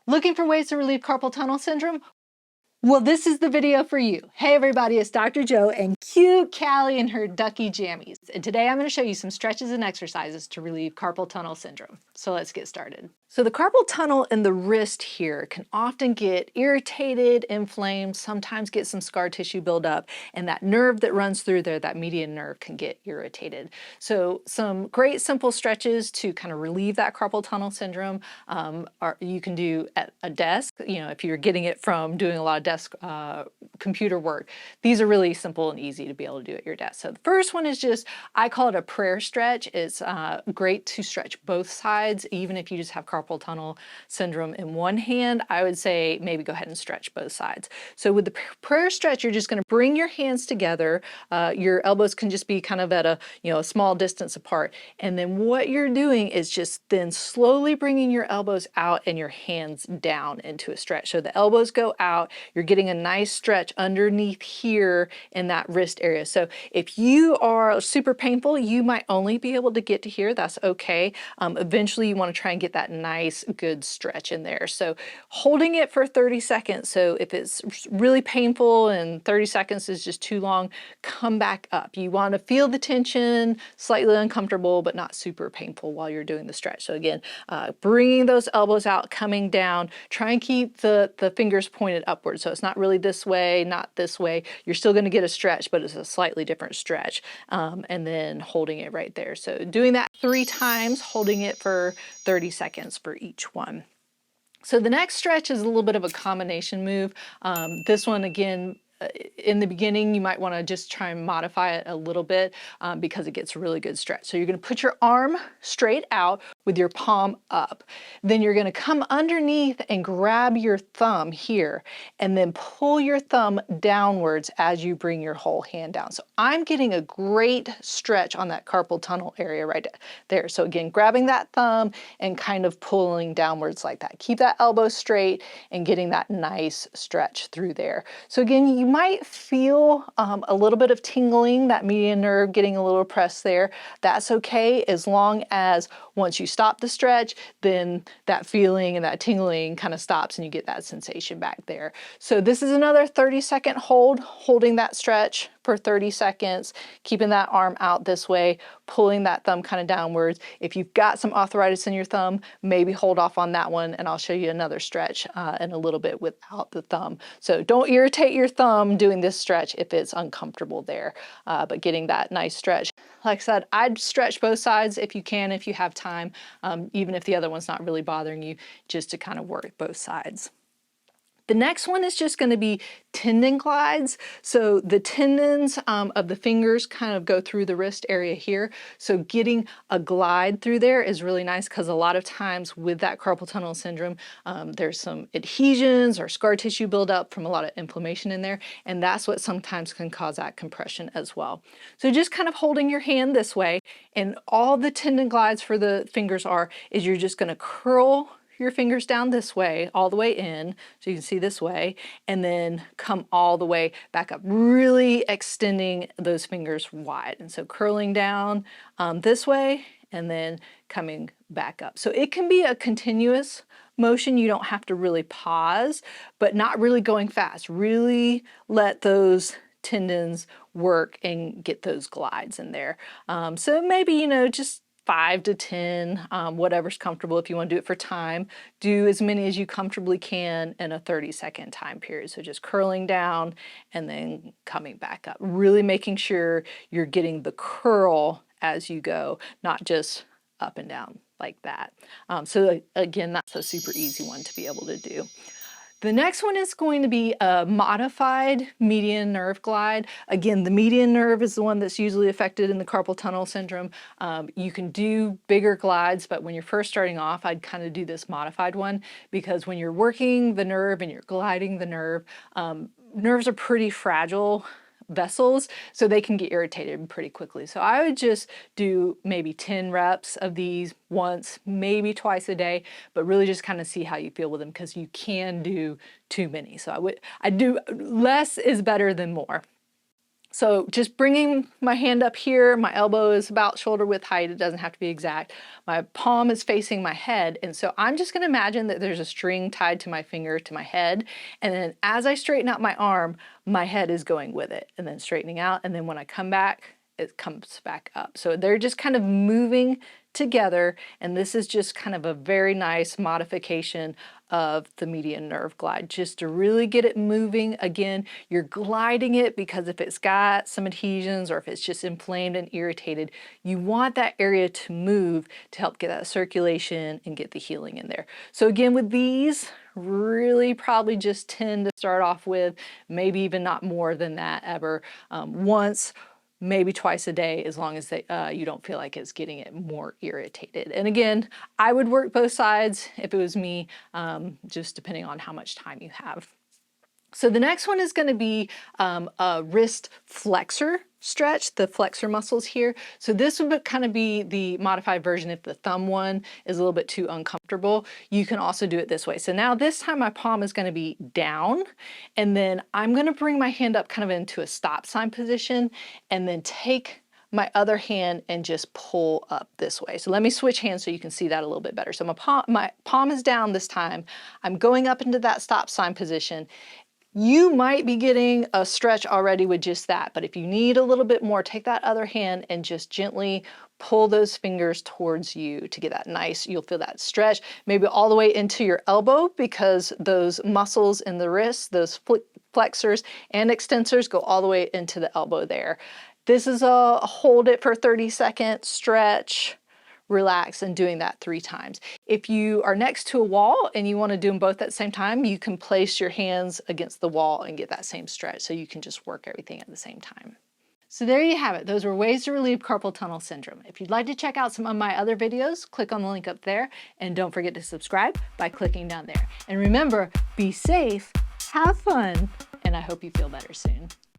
Looking for ways to relieve carpal tunnel syndrome? Well, this is the video for you. Hey everybody, it's Dr. Joe and cute Callie and her ducky jammies. And today I'm going to show you some stretches and exercises to relieve carpal tunnel syndrome. So let's get started. So the carpal tunnel in the wrist here can often get irritated, inflamed, sometimes get some scar tissue buildup, and that nerve that runs through there, that median nerve, can get irritated. So some great simple stretches to kind of relieve that carpal tunnel syndrome you can do at a desk, if you're getting it from doing a lot of desk computer work. These are really simple and easy to be able to do at your desk. So the first one is just, I call it a prayer stretch. It's great to stretch both sides, even if you just have carpal tunnel syndrome in one hand. I would say maybe go ahead and stretch both sides. So with the prayer stretch, you're just going to bring your hands together. Your elbows can just be kind of at a small distance apart. And then what you're doing is just then slowly bringing your elbows out and your hands down into a stretch. So the elbows go out, you're getting a nice stretch underneath here in that wrist area. So if you are super painful, you might only be able to get to here. That's okay. Eventually you want to try and get that nice good stretch in there. So holding it for 30 seconds. So if it's really painful and 30 seconds is just too long, come back up. You want to feel the tension, slightly uncomfortable, but not super painful while you're doing the stretch. So again, bringing those elbows out, coming down, try and keep the fingers pointed upwards. So it's not really this way, not this way. You're still going to get a stretch, but it's a slightly different stretch. And then holding it right there. So doing that 3 times, holding it for 30 seconds for each one. So the next stretch is a little bit of a combination move. This one, again, in the beginning, you might want to just try and modify it a little bit because it gets a really good stretch. So you're going to put your arm straight out with your palm up. Then you're going to come underneath and grab your thumb here and then pull your thumb downwards as you bring your whole hand down. So I'm getting a great stretch on that carpal tunnel area right there. So again, grabbing that thumb and kind of pulling downwards like that. Keep that elbow straight and getting that nice stretch through there. So again, you might feel a little bit of tingling, that median nerve getting a little pressed there. That's okay as long as once you stop the stretch, then that feeling and that tingling kind of stops and you get that sensation back there. So this is another 30-second hold, holding that stretch for 30 seconds, keeping that arm out this way, pulling that thumb kind of downwards. If you've got some arthritis in your thumb, maybe hold off on that one, and I'll show you another stretch in a little bit without the thumb. So don't irritate your thumb doing this stretch if it's uncomfortable there, but getting that nice stretch. Like I said, I'd stretch both sides if you can, if you have time, even if the other one's not really bothering you, just to kind of work both sides. The next one is just going to be tendon glides. So the tendons of the fingers kind of go through the wrist area here. So getting a glide through there is really nice because a lot of times with that carpal tunnel syndrome, there's some adhesions or scar tissue buildup from a lot of inflammation in there. And that's what sometimes can cause that compression as well. So just kind of holding your hand this way, and all the tendon glides for the fingers is you're just going to curl your fingers down this way, all the way in, so you can see this way, and then come all the way back up, really extending those fingers wide. And so curling down this way, and then coming back up. So it can be a continuous motion. You don't have to really pause, but not really going fast. Really let those tendons work and get those glides in there. So maybe, just 5 to 10, whatever's comfortable. If you want to do it for time, do as many as you comfortably can in a 30-second time period. So just curling down and then coming back up, really making sure you're getting the curl as you go, not just up and down like that. So again, that's a super easy one to be able to do. The next one is going to be a modified median nerve glide. Again, the median nerve is the one that's usually affected in the carpal tunnel syndrome. You can do bigger glides, but when you're first starting off, I'd kind of do this modified one, because when you're working the nerve and you're gliding the nerve, nerves are pretty fragile vessels, so they can get irritated pretty quickly. So I would just do maybe 10 reps of these once, maybe twice a day, but really just kind of see how you feel with them, because you can do too many. So I do less is better than more. So just bringing my hand up here, my elbow is about shoulder width height, it doesn't have to be exact. My palm is facing my head, and so I'm just gonna imagine that there's a string tied to my finger to my head, and then as I straighten out my arm, my head is going with it, and then straightening out, and then when I come back, it comes back up. So they're just kind of moving together, and this is just kind of a very nice modification of the median nerve glide, just to really get it moving. Again, you're gliding it because if it's got some adhesions or if it's just inflamed and irritated, you want that area to move to help get that circulation and get the healing in there. So again, with these, really probably just 10 to start off with, maybe even not more than that ever. Once, maybe twice a day, as long as you don't feel like it's getting it more irritated. And again, I would work both sides if it was me, just depending on how much time you have. So the next one is going to be a wrist flexor stretch, the flexor muscles here. So this would kind of be the modified version if the thumb one is a little bit too uncomfortable. You can also do it this way. So now this time my palm is going to be down, and then I'm going to bring my hand up kind of into a stop sign position, and then take my other hand and just pull up this way. So let me switch hands so you can see that a little bit better. So my palm is down this time. I'm going up into that stop sign position. You might be getting a stretch already with just that, but if you need a little bit more, take that other hand and just gently pull those fingers towards you to get that nice, you'll feel that stretch, maybe all the way into your elbow, because those muscles in the wrist, those flexors and extensors go all the way into the elbow there. This is a hold it for 30-second stretch, relax, and doing that 3 times. If you are next to a wall and you want to do them both at the same time, you can place your hands against the wall and get that same stretch, so you can just work everything at the same time. So there you have it. Those were ways to relieve carpal tunnel syndrome. If you'd like to check out some of my other videos, click on the link up there, and don't forget to subscribe by clicking down there. And remember, be safe, have fun, and I hope you feel better soon.